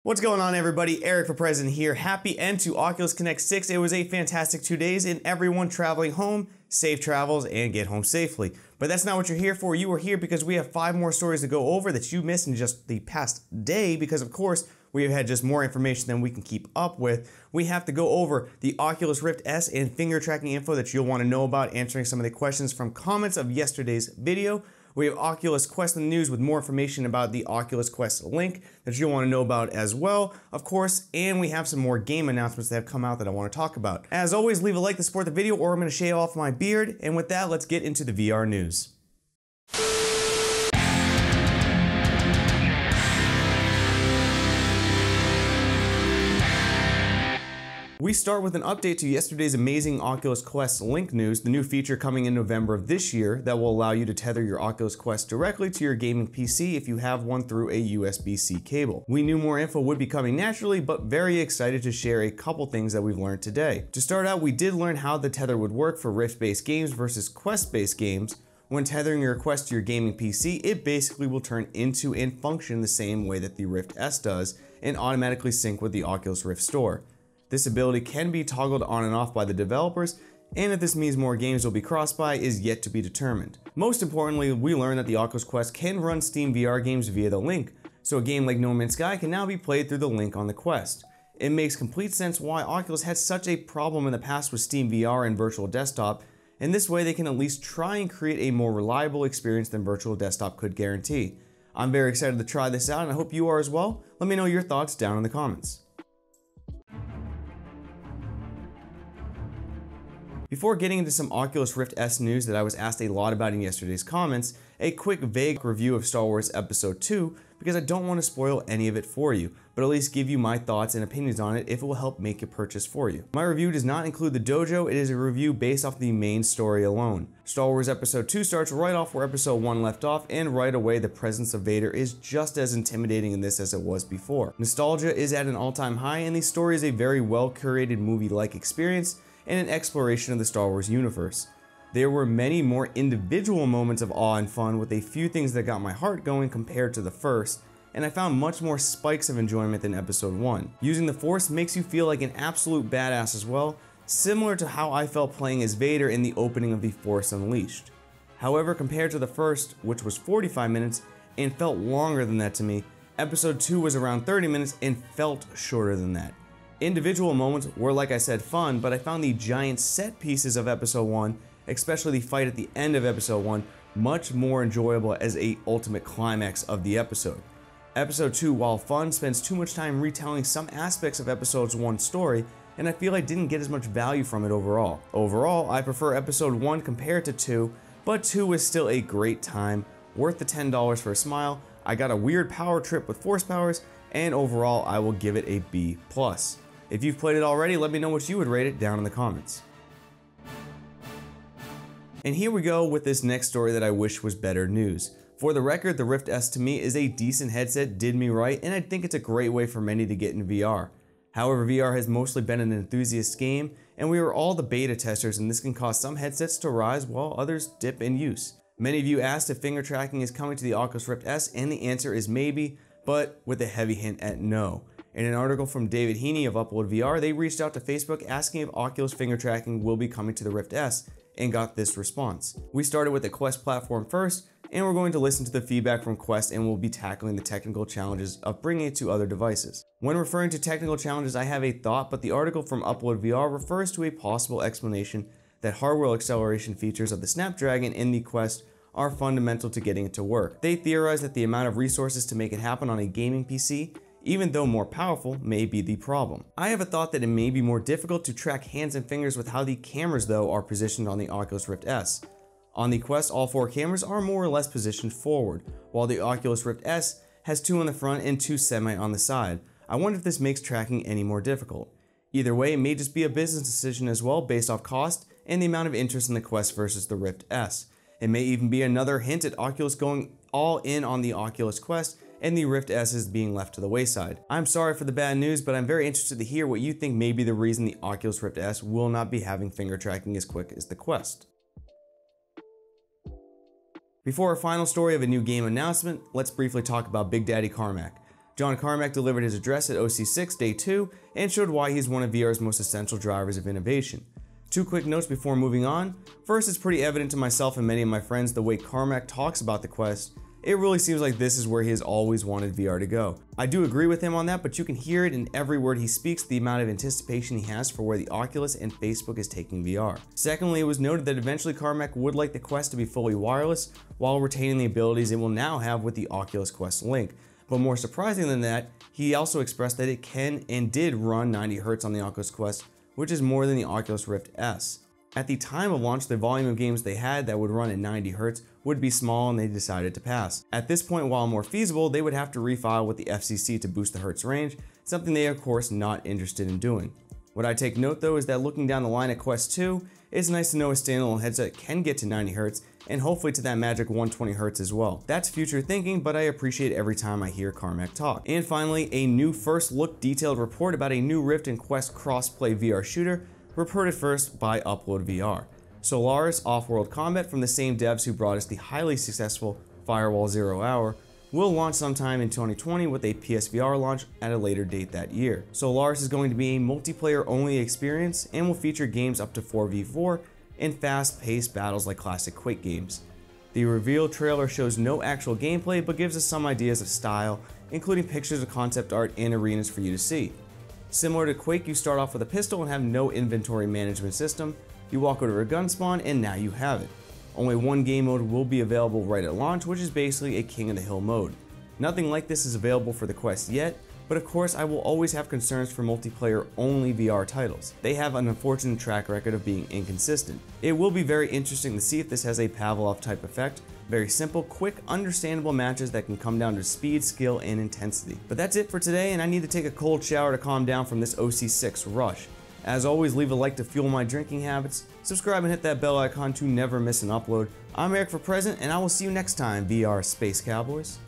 What's going on, everybody? Eric for President here. Happy end to Oculus Connect 6. It was a fantastic 2 days, and everyone traveling home, safe travels and get home safely. But that's not what you're here for. You are here because we have 5 more stories to go over that you missed in just the past day, because of course, we have had just more information than we can keep up with. We have to go over the Oculus Rift S and finger tracking info that you'll want to know about, answering some of the questions from comments of yesterday's video. We have Oculus Quest in the news with more information about the Oculus Quest link that you'll want to know about as well, of course, and we have some more game announcements that have come out that I want to talk about. As always, leave a like to support the video, or I'm going to shave off my beard, and with that, let's get into the VR news. We start with an update to yesterday's amazing Oculus Quest link news, the new feature coming in November of this year that will allow you to tether your Oculus Quest directly to your gaming PC if you have one through a USB-C cable. We knew more info would be coming naturally, but very excited to share a couple things that we've learned today. To start out, we did learn how the tether would work for Rift-based games versus Quest-based games. When tethering your Quest to your gaming PC, it basically will turn into and function the same way that the Rift S does and automatically sync with the Oculus Rift store. This ability can be toggled on and off by the developers, and if this means more games will be cross-buy is yet to be determined. Most importantly, we learned that the Oculus Quest can run SteamVR games via the link, so a game like No Man's Sky can now be played through the link on the Quest. It makes complete sense why Oculus had such a problem in the past with SteamVR and Virtual Desktop, and this way they can at least try and create a more reliable experience than Virtual Desktop could guarantee. I'm very excited to try this out, and I hope you are as well. Let me know your thoughts down in the comments. Before getting into some Oculus Rift S news that I was asked a lot about in yesterday's comments, a quick vague review of Star Wars Episode 2, because I don't want to spoil any of it for you, but at least give you my thoughts and opinions on it if it will help make a purchase for you. My review does not include the dojo, it is a review based off the main story alone. Star Wars Episode 2 starts right off where Episode 1 left off, and right away the presence of Vader is just as intimidating in this as it was before. Nostalgia is at an all-time high, and the story is a very well-curated movie-like experience and an exploration of the Star Wars universe. There were many more individual moments of awe and fun, with a few things that got my heart going compared to the first, and I found much more spikes of enjoyment than Episode 1. Using the Force makes you feel like an absolute badass as well, similar to how I felt playing as Vader in the opening of The Force Unleashed. However, compared to the first, which was 45 minutes and felt longer than that to me, Episode 2 was around 30 minutes and felt shorter than that. Individual moments were, like I said, fun, but I found the giant set pieces of Episode 1, especially the fight at the end of Episode 1, much more enjoyable as a ultimate climax of the episode. Episode 2, while fun, spends too much time retelling some aspects of Episode 1's story, and I feel I didn't get as much value from it overall. Overall, I prefer Episode 1 compared to 2, but 2 is still a great time, worth the $10 for a smile. I got a weird power trip with Force powers, and overall I will give it a B+. If you've played it already, let me know what you would rate it down in the comments. And here we go with this next story that I wish was better news. For the record, the Rift S to me is a decent headset, did me right, and I think it's a great way for many to get into VR. However, VR has mostly been an enthusiast game, and we are all the beta testers, and this can cause some headsets to rise while others dip in use. Many of you asked if finger tracking is coming to the Oculus Rift S, and the answer is maybe, but with a heavy hint at no. In an article from David Heaney of Upload VR, they reached out to Facebook asking if Oculus finger tracking will be coming to the Rift S, and got this response. We started with the Quest platform first, and we're going to listen to the feedback from Quest, and we'll be tackling the technical challenges of bringing it to other devices. When referring to technical challenges, I have a thought, but the article from Upload VR refers to a possible explanation that hardware acceleration features of the Snapdragon in the Quest are fundamental to getting it to work. They theorize that the amount of resources to make it happen on a gaming PC, even though more powerful, may be the problem. I have a thought that it may be more difficult to track hands and fingers with how the cameras though are positioned on the Oculus Rift S. On the Quest, all 4 cameras are more or less positioned forward, while the Oculus Rift S has 2 on the front and 2 semi on the side. I wonder if this makes tracking any more difficult. Either way, it may just be a business decision as well based off cost and the amount of interest in the Quest versus the Rift S. It may even be another hint at Oculus going all in on the Oculus Quest and the Rift S is being left to the wayside. I'm sorry for the bad news, but I'm very interested to hear what you think may be the reason the Oculus Rift S will not be having finger tracking as quick as the Quest. Before our final story of a new game announcement, let's briefly talk about Big Daddy Carmack. John Carmack delivered his address at OC6 Day 2 and showed why he's one of VR's most essential drivers of innovation. Two quick notes before moving on. First, it's pretty evident to myself and many of my friends the way Carmack talks about the Quest. It really seems like this is where he has always wanted VR to go. I do agree with him on that, but you can hear it in every word he speaks, the amount of anticipation he has for where the Oculus and Facebook is taking VR. Secondly, it was noted that eventually Carmack would like the Quest to be fully wireless while retaining the abilities it will now have with the Oculus Quest Link. But more surprising than that, he also expressed that it can and did run 90 Hz on the Oculus Quest, which is more than the Oculus Rift S. At the time of launch, the volume of games they had that would run at 90 Hz would be small and they decided to pass. At this point, while more feasible, they would have to refile with the FCC to boost the Hertz range, something they are of course not interested in doing. What I take note though is that looking down the line at Quest 2, it's nice to know a standalone headset can get to 90 Hz and hopefully to that magic 120 Hz as well. That's future thinking, but I appreciate every time I hear Carmack talk. And finally, a new first look detailed report about a new Rift and Quest crossplay VR shooter, reported first by Upload VR. Solaris Offworld Combat, from the same devs who brought us the highly successful Firewall 0 Hour, will launch sometime in 2020 with a PSVR launch at a later date that year. Solaris is going to be a multiplayer only experience and will feature games up to 4v4 and fast-paced battles like classic Quake games. The reveal trailer shows no actual gameplay but gives us some ideas of style, including pictures of concept art and arenas for you to see. Similar to Quake, you start off with a pistol and have no inventory management system. You walk over to a gun spawn and now you have it. Only one game mode will be available right at launch, which is basically a King of the Hill mode. Nothing like this is available for the Quest yet, but of course I will always have concerns for multiplayer only VR titles. They have an unfortunate track record of being inconsistent. It will be very interesting to see if this has a Pavlov type effect. Very simple, quick, understandable matches that can come down to speed, skill, and intensity. But that's it for today, and I need to take a cold shower to calm down from this OC6 rush. As always, leave a like to fuel my drinking habits, subscribe and hit that bell icon to never miss an upload. I'm Eric for Present, and I will see you next time, VR Space Cowboys.